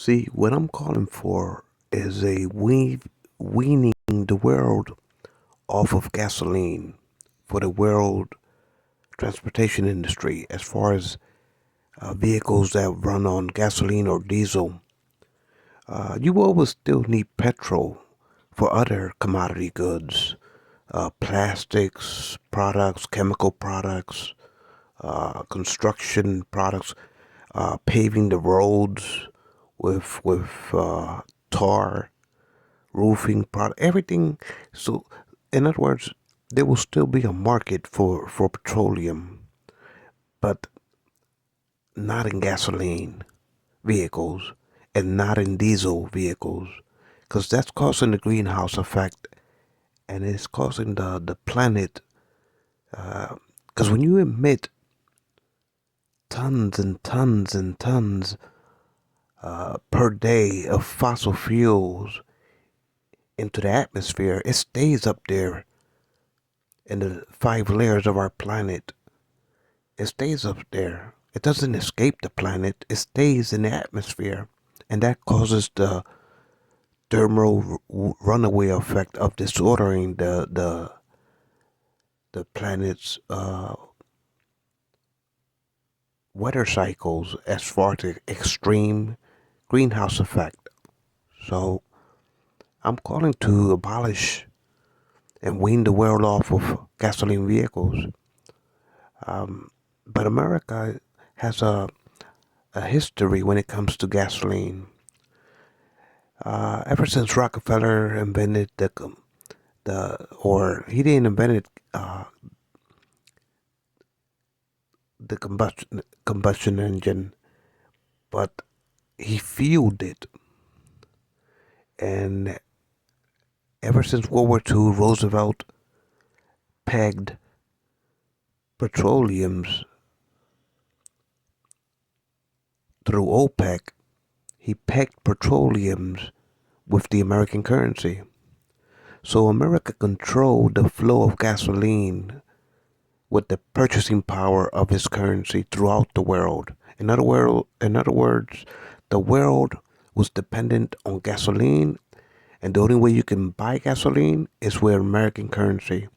See, what I'm calling for is a weaning the world off of gasoline for the world transportation industry as far as vehicles that run on gasoline or diesel. You will still need petrol for other commodity goods, plastics products, chemical products, construction products, paving the roads with tar, roofing product, everything. So, in other words, there will still be a market for petroleum, but not in gasoline vehicles and not in diesel vehicles, because that's causing the greenhouse effect and it's causing the planet. Because when you emit tons and tons and tons per day of fossil fuels into the atmosphere, it stays up there in the five layers of our planet. It stays up there. It doesn't escape the planet. It stays in the atmosphere. And that causes the thermal runaway effect of disordering the planet's weather cycles as far as the extreme greenhouse effect. So I'm calling to abolish and wean the world off of gasoline vehicles. But America has a history when it comes to gasoline. Ever since Rockefeller invented or he didn't invent it, the combustion engine, but he fueled it. And ever since World War II, Roosevelt pegged petroleums through OPEC. He pegged petroleums with the American currency. So America controlled the flow of gasoline with the purchasing power of its currency throughout the world. In other words, the world was dependent on gasoline, and the only way you can buy gasoline is with American currency.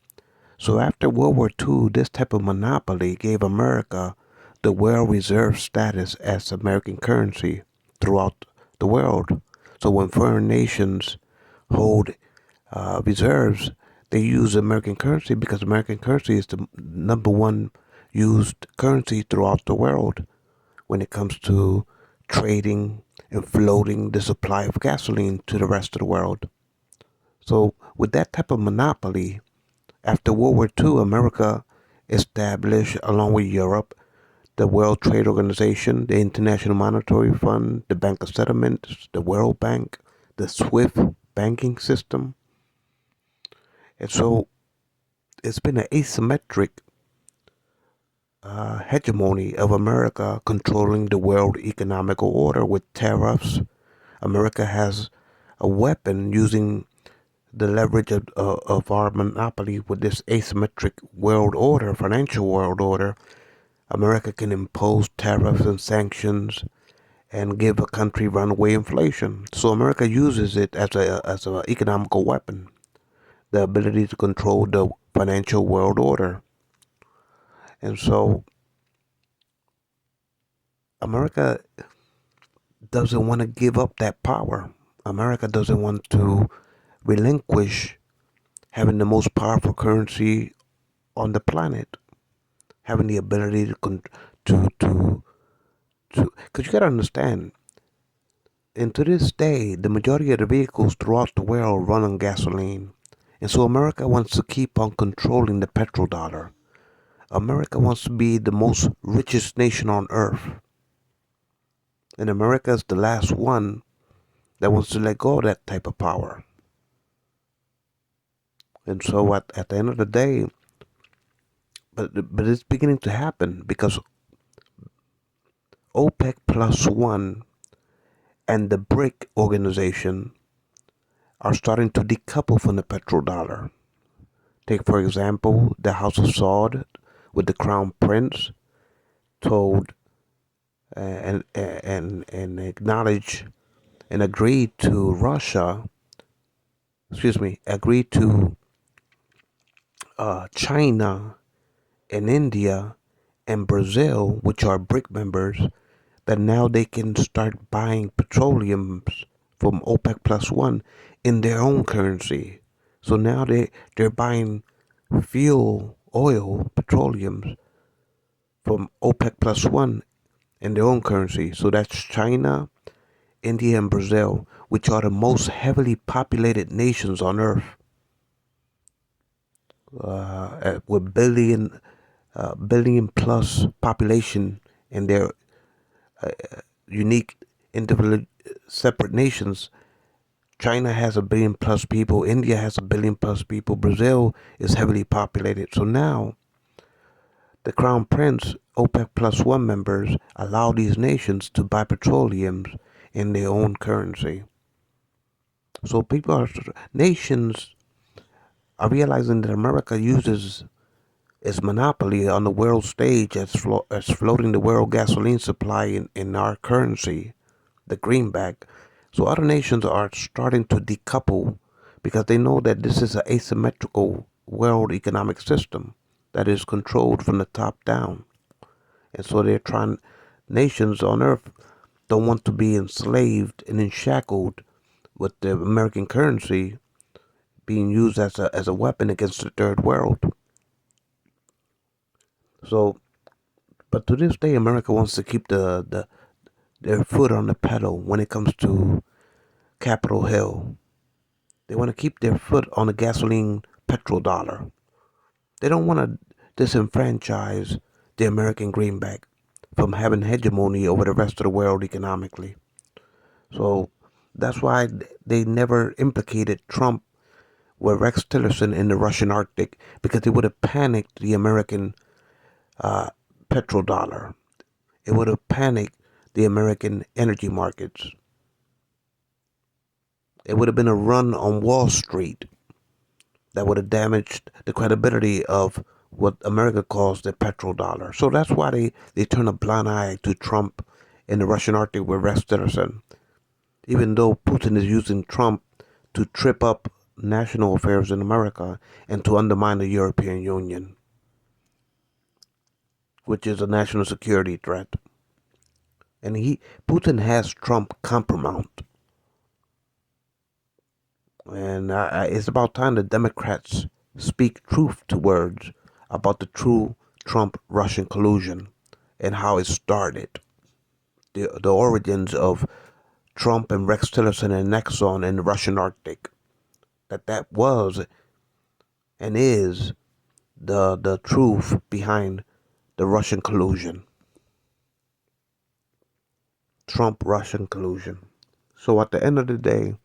So after World War II, this type of monopoly gave America the world reserve status as American currency throughout the world. So when foreign nations hold reserves, they use American currency because American currency is the number one used currency throughout the world when it comes to trading and floating the supply of gasoline to the rest of the world. So with that type of monopoly, after World War II, America established, along with Europe, the World Trade Organization, the International Monetary Fund, the Bank of Settlements, the World Bank, the SWIFT banking system. And so it's been an asymmetric hegemony of America controlling the world economical order with tariffs. America has a weapon using the leverage of our monopoly with this asymmetric world order, financial world order. America can impose tariffs and sanctions and give a country runaway inflation. So America uses it as an economical weapon, the ability to control the financial world order. And so America doesn't want to give up that power. America doesn't want to relinquish having the most powerful currency on the planet, having the ability to because you got to understand, and to this day, the majority of the vehicles throughout the world run on gasoline. And so America wants to keep on controlling the petrodollar. America wants to be the most richest nation on earth. And America is the last one that wants to let go of that type of power. And so at the end of the day, but it's beginning to happen because OPEC plus one and the BRIC organization are starting to decouple from the petrodollar. Take, for example, the House of Saud with the Crown Prince told and acknowledged and agreed to agreed to China and India and Brazil, which are BRIC members, that now they can start buying petroleums from OPEC plus one in their own currency. So now they're buying petroleums from OPEC plus one in their own currency. So that's China, India, and Brazil, which are the most heavily populated nations on earth, with billion plus population, and their unique individual separate nations. China has 1 billion plus people. India has 1 billion plus people. Brazil is heavily populated. So now the Crown Prince, OPEC plus one members, allow these nations to buy petroleum in their own currency. So nations are realizing that America uses its monopoly on the world stage as floating the world gasoline supply in our currency, the greenback. So other nations are starting to decouple because they know that this is an asymmetrical world economic system that is controlled from the top down. And so nations on earth don't want to be enslaved and enshackled with the American currency being used as a weapon against the third world. So, but to this day, America wants to keep their foot on the pedal when it comes to Capitol Hill. They want to keep their foot on the gasoline petrodollar. They don't want to disenfranchise the American greenback from having hegemony over the rest of the world economically. So that's why they never implicated Trump with Rex Tillerson in the Russian Arctic, because it would have panicked the American petrodollar. It would have panicked the American energy markets. It would have been a run on Wall Street that would have damaged the credibility of what America calls the petrodollar. So that's why they turn a blind eye to Trump in the Russian Arctic with Rex Tillerson, even though Putin is using Trump to trip up national affairs in America and to undermine the European Union, which is a national security threat. And Putin has Trump compromised. And it's about time the Democrats speak truth to words about the true Trump-Russian collusion and how it started. The origins of Trump and Rex Tillerson and Nexon in the Russian Arctic. That was and is the truth behind the Russian collusion. Trump-Russian collusion. So at the end of the day,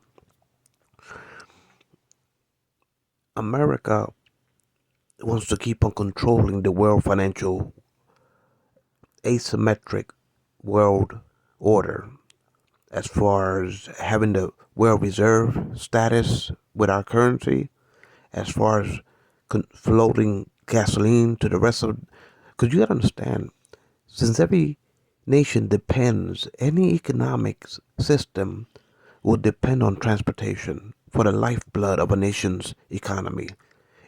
America wants to keep on controlling the world financial asymmetric world order, as far as having the world reserve status with our currency, as far as floating gasoline to the rest of, because you got to understand, since every nation depends, any economic system will depend on transportation for the lifeblood of a nation's economy.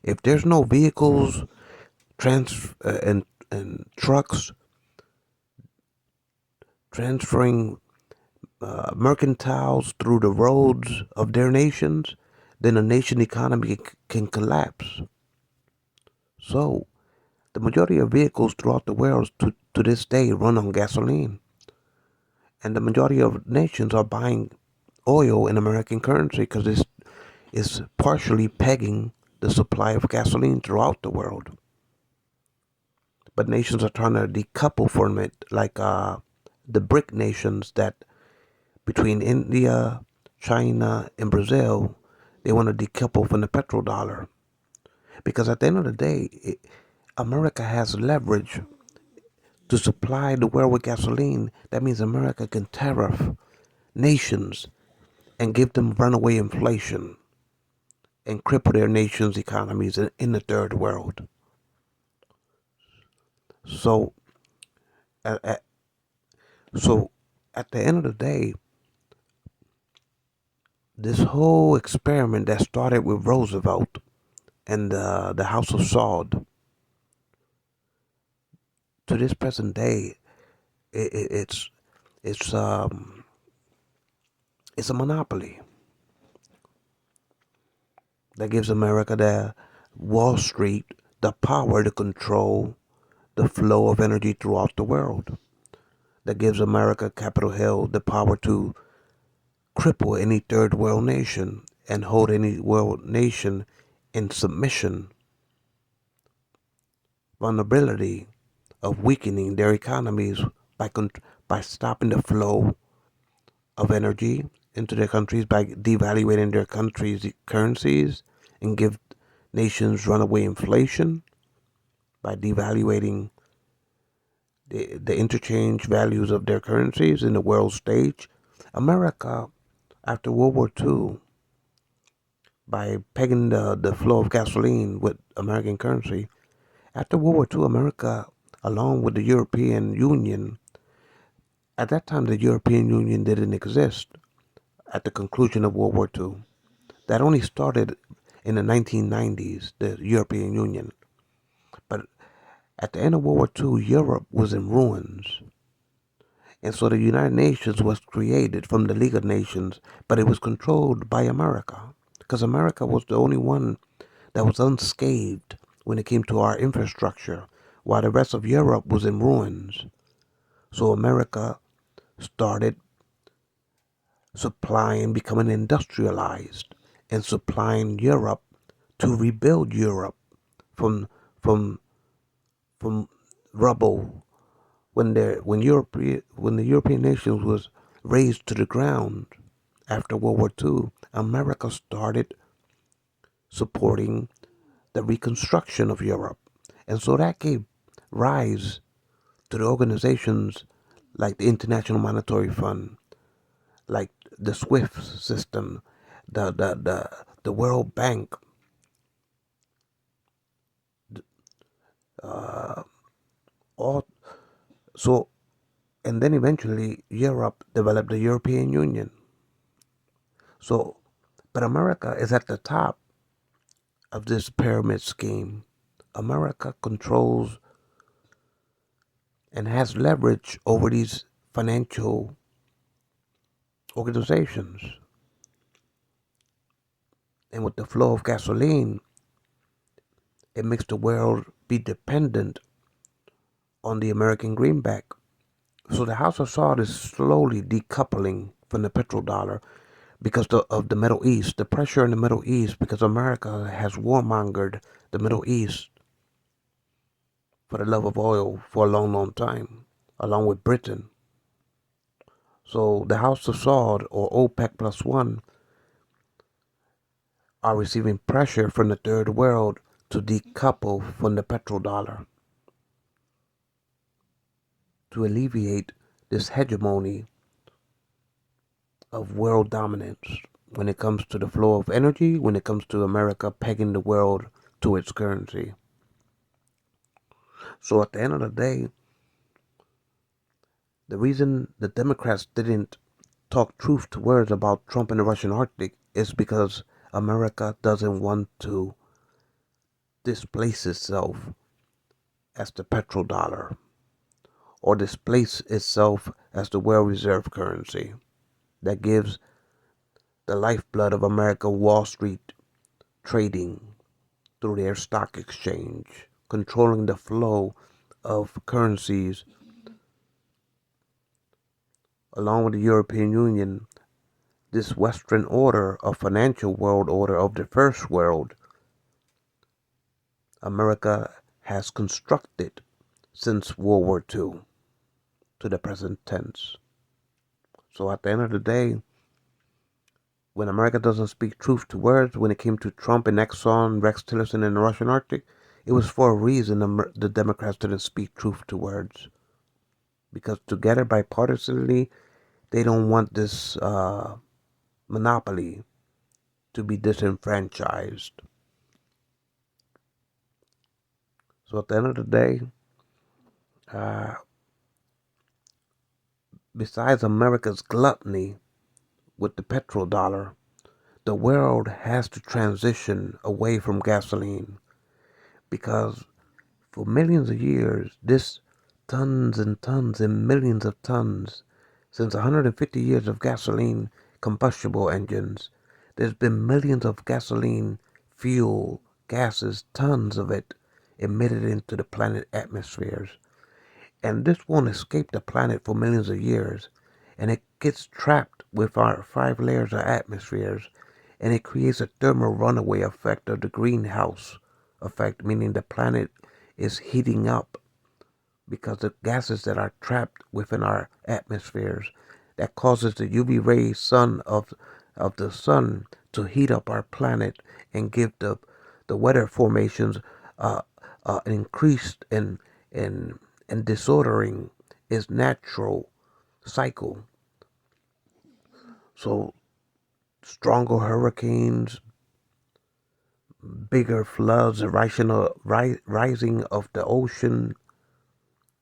If there's no vehicles, and trucks transferring mercantiles through the roads of their nations, then a nation economy can collapse. So, the majority of vehicles throughout the world to this day run on gasoline. And the majority of nations are buying oil in American currency because it's partially pegging the supply of gasoline throughout the world. But nations are trying to decouple from it, like the BRIC nations that between India, China, and Brazil, they want to decouple from the petrodollar. Because at the end of the day, America has leverage to supply the world with gasoline. That means America can tariff nations and give them runaway inflation and cripple their nations' economies in the third world. So, at, at, so at the end of the day, this whole experiment that started with Roosevelt and the House of Saud to this present day, it, it, it's it's um it's a monopoly that gives America the Wall Street the power to control the flow of energy throughout the world. That gives America, Capitol Hill, the power to cripple any third world nation and hold any world nation in submission, vulnerability of weakening their economies by by stopping the flow of energy into their countries, by devaluing their countries' currencies and give nations runaway inflation, by devaluing the interchange values of their currencies in the world stage. America, after World War II, by pegging the flow of gasoline with American currency, after World War II, America, along with the European Union, at that time the European Union didn't exist at the conclusion of World War II. That only started in the 1990s, the European Union. But at the end of World War II, Europe was in ruins. And so the United Nations was created from the League of Nations, but it was controlled by America. Because America was the only one that was unscathed when it came to our infrastructure, while the rest of Europe was in ruins. So America started supplying, becoming industrialized, and supplying Europe to rebuild Europe from from from rubble when the European nations was razed to the ground after World War II. America started supporting the reconstruction of Europe, and so that gave rise to the organizations like the International Monetary Fund, like the SWIFT system, the World Bank, uh, all so, and then eventually Europe developed the European Union. So, but America is at the top of this pyramid scheme. America controls and has leverage over these financial organizations. And with the flow of gasoline, it makes the world be dependent on the American greenback. So the House of Saud is slowly decoupling from the petrodollar because of the Middle East, the pressure in the Middle East, because America has warmongered the Middle East for the love of oil for a long, long time, along with Britain. So the House of Saud, or OPEC plus one, are receiving pressure from the third world to decouple from the petrodollar to alleviate this hegemony of world dominance when it comes to the flow of energy, when it comes to America pegging the world to its currency. So at the end of the day, the reason the Democrats didn't talk truth to words about Trump and the Russian Arctic is because America doesn't want to displace itself as the petrodollar or displace itself as the world reserve currency that gives the lifeblood of America, Wall Street trading through their stock exchange, controlling the flow of currencies along with the European Union. This Western order of financial world order of the first world, America has constructed since World War II to the present tense. So at the end of the day, when America doesn't speak truth to words, when it came to Trump and Exxon, Rex Tillerson and the Russian Arctic, it was for a reason the Democrats didn't speak truth to words. Because together, bipartisanly, they don't want this monopoly to be disenfranchised. So at the end of the day, uh, besides America's gluttony with the petrodollar, the world has to transition away from gasoline because for millions of years, this tons and tons and millions of tons, since 150 years of gasoline combustible engines, there's been millions of gasoline fuel gases, tons of it, emitted into the planet atmospheres. And this won't escape the planet for millions of years. And it gets trapped with our 5 layers of atmospheres. And it creates a thermal runaway effect of the greenhouse effect, meaning the planet is heating up because the gases that are trapped within our atmospheres that causes the UV ray sun of the sun to heat up our planet and give the weather formations increased and disordering is natural cycle. So stronger hurricanes, bigger floods, rising of the ocean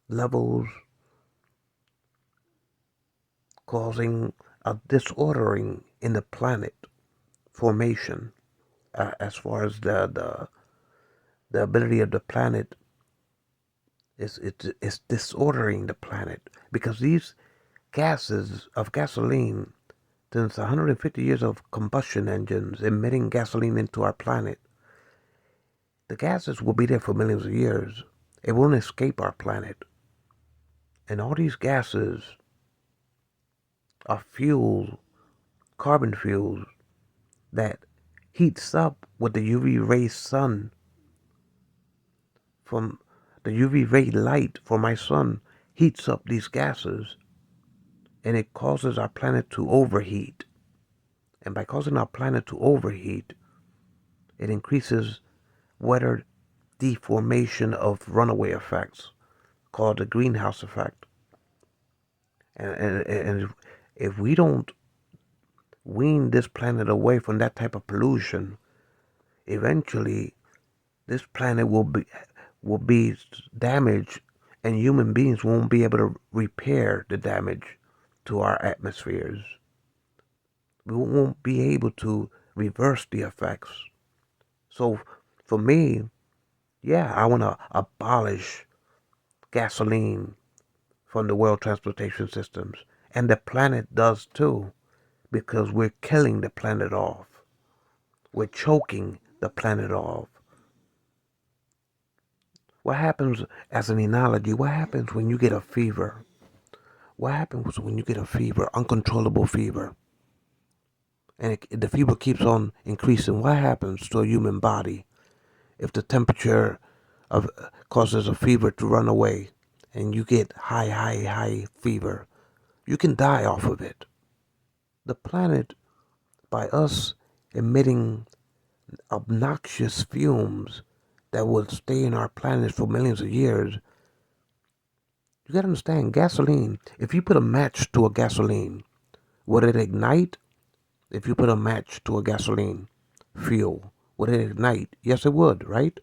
levels, causing a disordering in the planet formation as far as the ability of the planet is disordering the planet because these gases of gasoline, since 150 years of combustion engines emitting gasoline into our planet, the gases will be there for millions of years. It won't escape our planet. And all these gases are fuel, carbon fuels, that heats up with the UV ray sun from the UV ray light from my sun heats up these gases and it causes our planet to overheat. And by causing our planet to overheat, it increases weather deformation of runaway effects called the greenhouse effect. And if we don't wean this planet away from that type of pollution, eventually this planet will be damaged and human beings won't be able to repair the damage to our atmospheres. We won't be able to reverse the effects. So for me, yeah, I want to abolish gasoline from the world transportation systems. And the planet does too, because we're killing the planet off. We're choking the planet off. What happens, as an analogy, what happens when you get a fever? What happens when you get a fever, uncontrollable fever? And the fever keeps on increasing. What happens to a human body if the temperature of causes a fever to run away and you get high fever? You can die off of it. The planet, by us emitting obnoxious fumes that will stay in our planet for millions of years, you gotta understand, gasoline, if you put a match to a gasoline, would it ignite? If you put a match to a gasoline fuel, would it ignite? Yes, it would, right?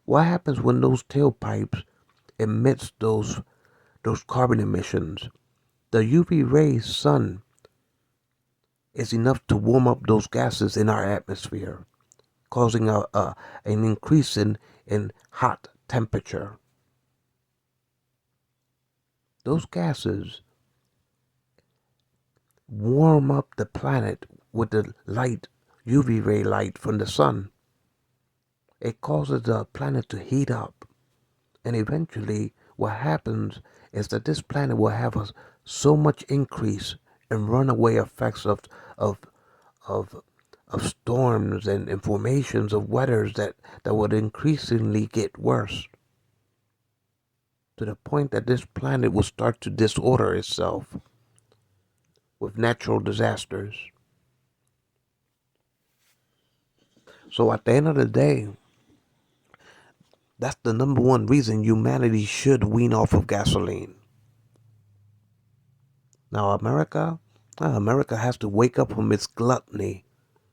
What happens when those tailpipes emits those carbon emissions? The UV rays sun is enough to warm up those gases in our atmosphere, causing an increase in hot temperature. Those gases warm up the planet with the light, UV ray light from the sun. It causes the planet to heat up. And eventually what happens is that this planet will have so much increase in runaway effects of of of storms and formations of weathers that would increasingly get worse to the point that this planet will start to disorder itself with natural disasters. So at the end of the day, that's the number one reason humanity should wean off of gasoline. Now America has to wake up from its gluttony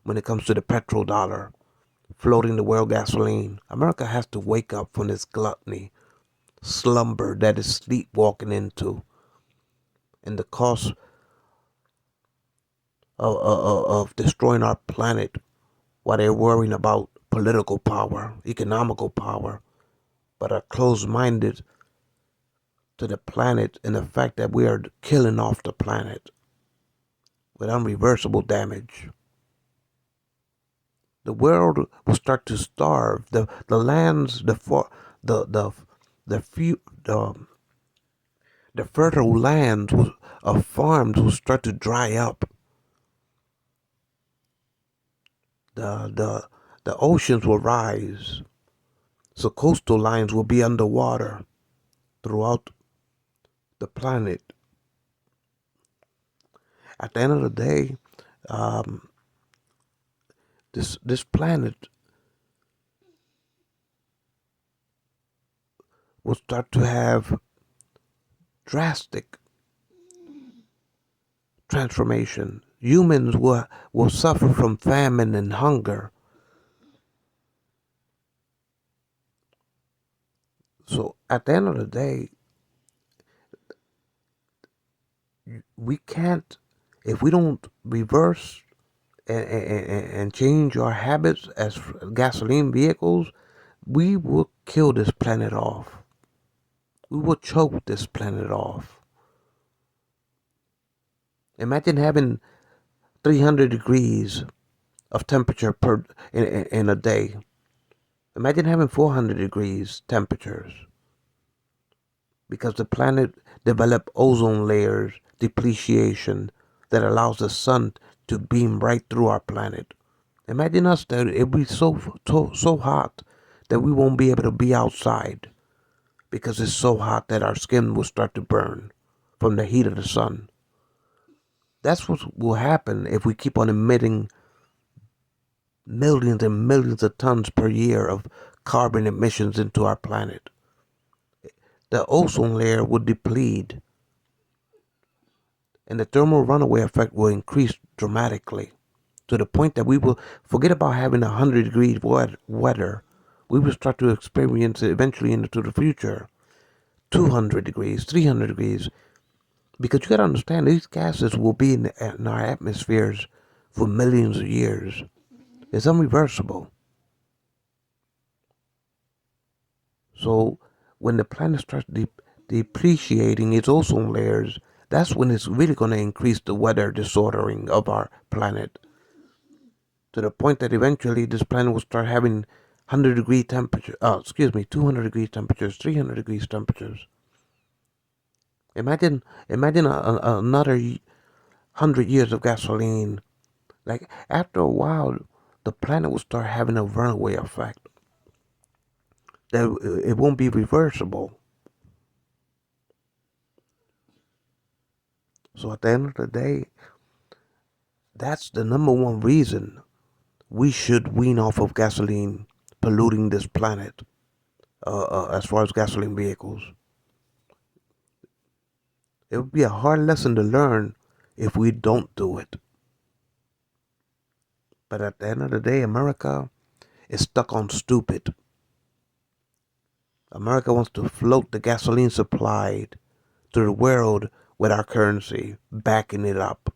when it comes to the petrodollar, floating the world gasoline. America has to wake up from this gluttony, slumber that is sleepwalking into, and the cost of destroying our planet while they're worrying about political power, economical power, but are closed-minded to the planet and the fact that we are killing off the planet with unreversible damage. The world will start to starve. The lands, the few the fertile lands of farms will start to dry up. The oceans will rise. So coastal lines will be underwater throughout the planet. At the end of the day, um, this planet will start to have drastic transformation. Humans will suffer from famine and hunger. So at the end of the day, we can't, if we don't reverse and change our habits as gasoline vehicles, we will kill this planet off. We will choke this planet off. Imagine having 300 degrees of temperature in a day. Imagine having 400 degrees temperatures because the planet developed ozone layers depletion that allows the sun to beam right through our planet. Imagine us that it'll be so hot that we won't be able to be outside because it's so hot that our skin will start to burn from the heat of the sun. That's what will happen if we keep on emitting millions and millions of tons per year of carbon emissions into our planet. The ozone layer would deplete and the thermal runaway effect will increase dramatically to the point that we will forget about having 100 degrees weather. We will start to experience it eventually into the future 200 degrees, 300 degrees. Because you got to understand, these gases will be in our atmospheres for millions of years. It's unreversible. So when the planet starts depreciating its ozone layers, that's when it's really going to increase the weather disordering of our planet. To the point that eventually this planet will start having 100-degree temperature, 200-degree temperatures, 300 degrees temperatures. Imagine another 100 years of gasoline. Like after a while, the planet will start having a runaway effect. That it won't be reversible. So at the end of the day, that's the number one reason we should wean off of gasoline polluting this planet. As far as gasoline vehicles, it would be a hard lesson to learn if we don't do it. But at the end of the day, America is stuck on stupid. America wants to float the gasoline supply to the world with our currency, backing it up.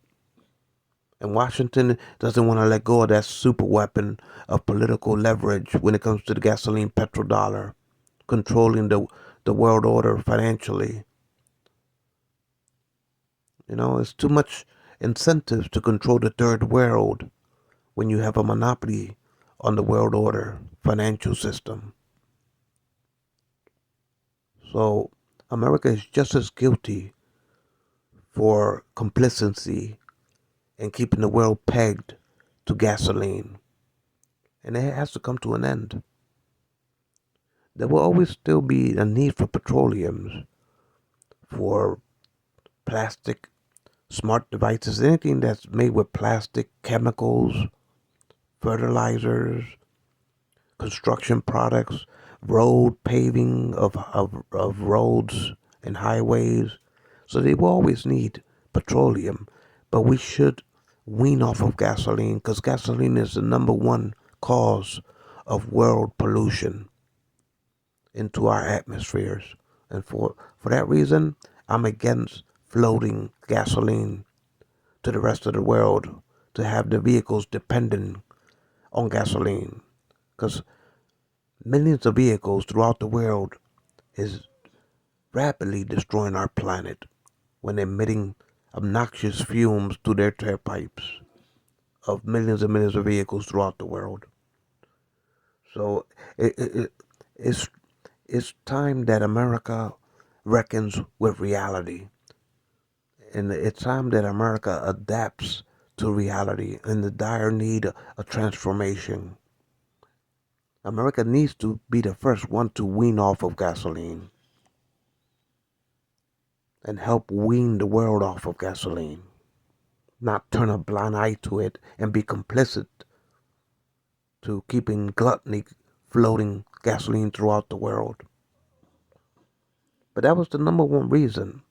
And Washington doesn't want to let go of that super weapon of political leverage when it comes to the gasoline petrodollar, controlling the world order financially. You know, it's too much incentive to control the third world when you have a monopoly on the world order financial system. So America is just as guilty for complicity in keeping the world pegged to gasoline. And it has to come to an end. There will always still be a need for petroleums, for plastic, smart devices, anything that's made with plastic, chemicals, fertilizers, construction products, road paving of roads and highways. So they will always need petroleum, but we should wean off of gasoline because gasoline is the number one cause of world pollution into our atmospheres. And for that reason, I'm against floating gasoline to the rest of the world to have their vehicles dependent on gasoline, because millions of vehicles throughout the world is rapidly destroying our planet when emitting obnoxious fumes through their tailpipes of millions and millions of vehicles throughout the world. So it's it's time that America reckons with reality, and it's time that America adapts to reality in the dire need of transformation. America needs to be the first one to wean off of gasoline and help wean the world off of gasoline, not turn a blind eye to it and be complicit to keeping gluttony floating gasoline throughout the world. But that was the number one reason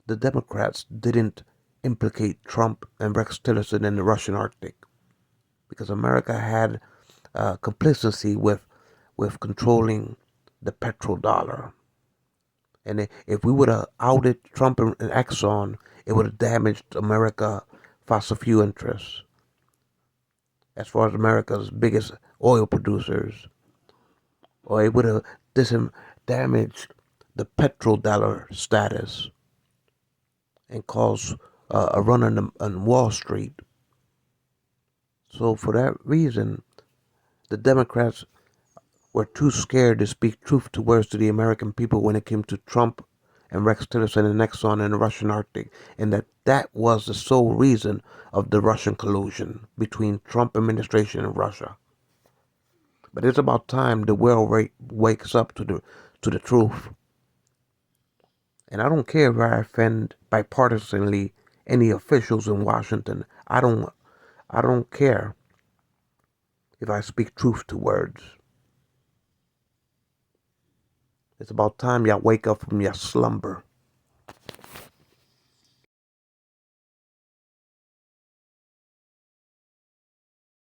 the Democrats didn't implicate Trump and Rex Tillerson in the Russian Arctic, because America had complicity with controlling the petrodollar. And if we would have outed Trump and Exxon, it would have damaged America fossil fuel interests as far as America's biggest oil producers, or it would have damaged the petrodollar status and caused a run on Wall Street. So for that reason, the Democrats were too scared to speak truth to words to the American people when it came to Trump and Rex Tillerson and Exxon and the Russian Arctic, and that was the sole reason of the Russian collusion between Trump administration and Russia. But it's about time the world wakes up to the truth. And I don't care if I offend bipartisanly any officials in Washington. I don't care if I speak truth to words. It's about time y'all wake up from your slumber.